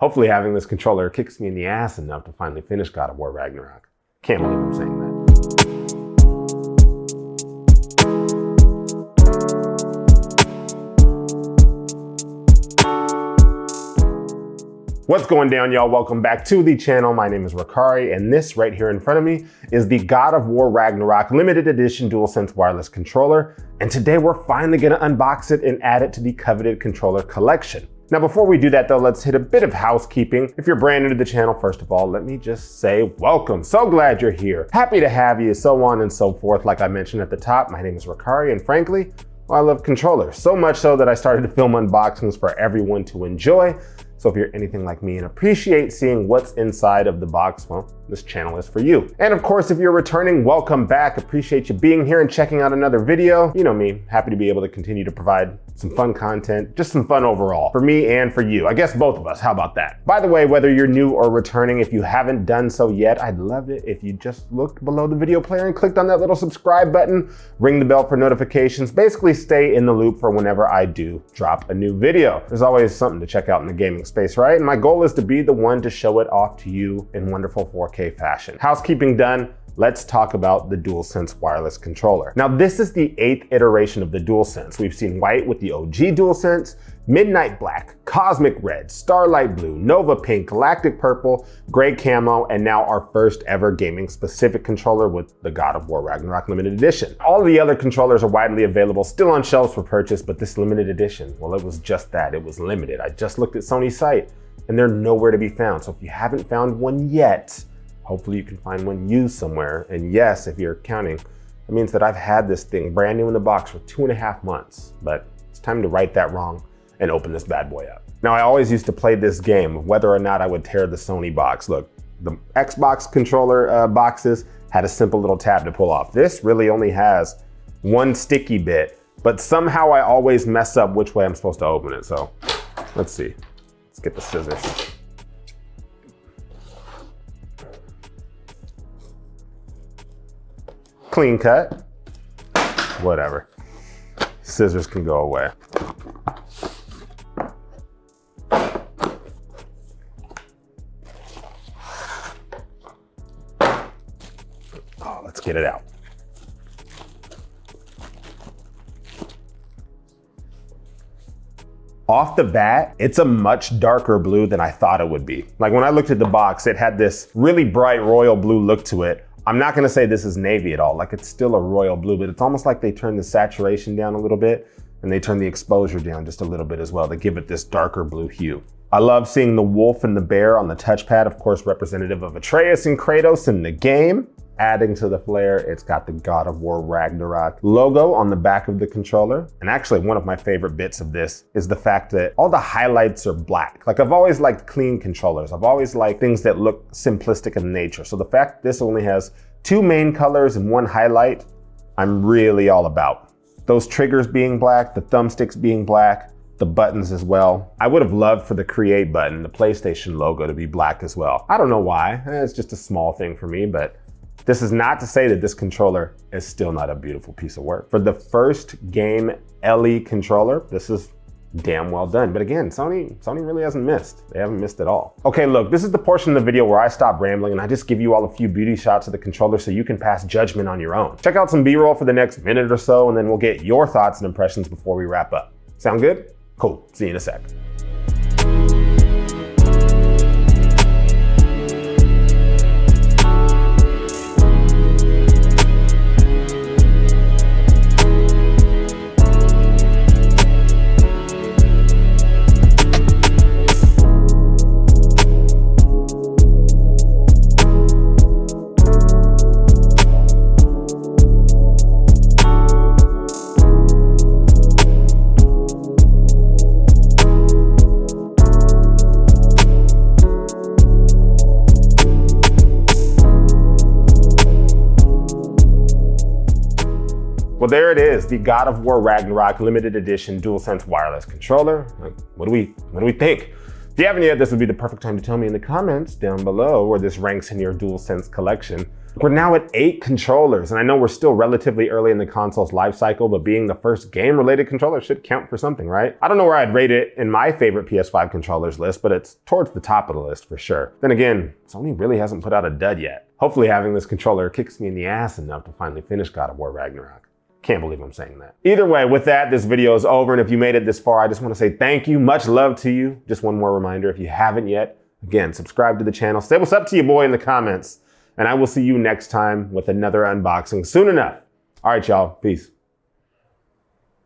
Hopefully having this controller kicks me in the ass enough to finally finish God of War Ragnarok. Can't believe I'm saying that. What's going down, y'all? Welcome back to the channel. My name is Rakari, and this right here in front of me is the God of War Ragnarok limited edition DualSense Wireless Controller. And today we're finally gonna unbox it and add it to the coveted controller collection. Now, before we do that though, let's hit a bit of housekeeping. If you're brand new to the channel, first of all, let me just say welcome. So glad you're here. Happy to have you, so on and so forth. Like I mentioned at the top, my name is Rakari, and frankly, I love controllers. So much so that I started to film unboxings for everyone to enjoy. So if you're anything like me and appreciate seeing what's inside of the box, well, this channel is for you. And of course, if you're returning, welcome back. Appreciate you being here and checking out another video. You know me, happy to be able to continue to provide some fun content, just some fun overall, for me and for you. I guess both of us, how about that? By the way, whether you're new or returning, if you haven't done so yet, I'd love it if you just looked below the video player and clicked on that little subscribe button, ring the bell for notifications, basically stay in the loop for whenever I do drop a new video. There's always something to check out in the gaming space, right? And my goal is to be the one to show it off to you in wonderful 4K fashion. Housekeeping done. Let's talk about the DualSense Wireless Controller. Now, this is the 8th iteration of the DualSense. We've seen white with the OG DualSense, Midnight Black, Cosmic Red, Starlight Blue, Nova Pink, Galactic Purple, Gray Camo, and now our first ever gaming specific controller with the God of War Ragnarok limited edition. All of the other controllers are widely available, still on shelves for purchase, but this limited edition, well, it was just that, it was limited. I just looked at Sony's site and they're nowhere to be found. So if you haven't found one yet, hopefully you can find one used somewhere. And yes, if you're counting, it means that I've had this thing brand new in the box for 2.5 months, but it's time to right that wrong and open this bad boy up. Now, I always used to play this game of whether or not I would tear the Sony box. Look, the Xbox controller boxes had a simple little tab to pull off. This really only has one sticky bit, but somehow I always mess up which way I'm supposed to open it. So let's see, let's get the scissors. Clean cut, whatever. Scissors can go away. Oh, let's get it out. Off the bat, it's a much darker blue than I thought it would be. Like when I looked at the box, it had this really bright royal blue look to it. I'm not gonna say this is navy at all, like it's still a royal blue, but it's almost like they turned the saturation down a little bit and they turned the exposure down just a little bit as well to give it this darker blue hue. I love seeing the wolf and the bear on the touchpad, of course, representative of Atreus and Kratos in the game. Adding to the flair, it's got the God of War Ragnarok logo on the back of the controller. And actually, one of my favorite bits of this is the fact that all the highlights are black. Like, I've always liked clean controllers. I've always liked things that look simplistic in nature. So the fact this only has 2 main colors and 1 highlight, I'm really all about. Those triggers being black, the thumbsticks being black, the buttons as well. I would have loved for the create button, the PlayStation logo, to be black as well. I don't know why, it's just a small thing for me, but this is not to say that this controller is still not a beautiful piece of work. For the first game LE controller, this is damn well done. But again, Sony really hasn't missed. They haven't missed at all. Okay, look, this is the portion of the video where I stop rambling and I just give you all a few beauty shots of the controller so you can pass judgment on your own. Check out some B-roll for the next minute or so, and then we'll get your thoughts and impressions before we wrap up. Sound good? Cool, see you in a sec. Well, there it is, the God of War Ragnarok limited edition DualSense Wireless Controller. Like, what do we think? If you haven't yet, this would be the perfect time to tell me in the comments down below where this ranks in your DualSense collection. We're now at 8 controllers, and I know we're still relatively early in the console's life cycle, but being the first game-related controller should count for something, right? I don't know where I'd rate it in my favorite PS5 controllers list, but it's towards the top of the list for sure. Then again, Sony really hasn't put out a dud yet. Hopefully having this controller kicks me in the ass enough to finally finish God of War Ragnarok. Can't believe I'm saying that. Either way, with that, this video is over, and if you made it this far, I just want to say thank you, much love to you. Just one more reminder, if you haven't yet, again, subscribe to the channel, say what's up to your boy in the comments, and I will see you next time with another unboxing soon enough. All right, y'all, peace.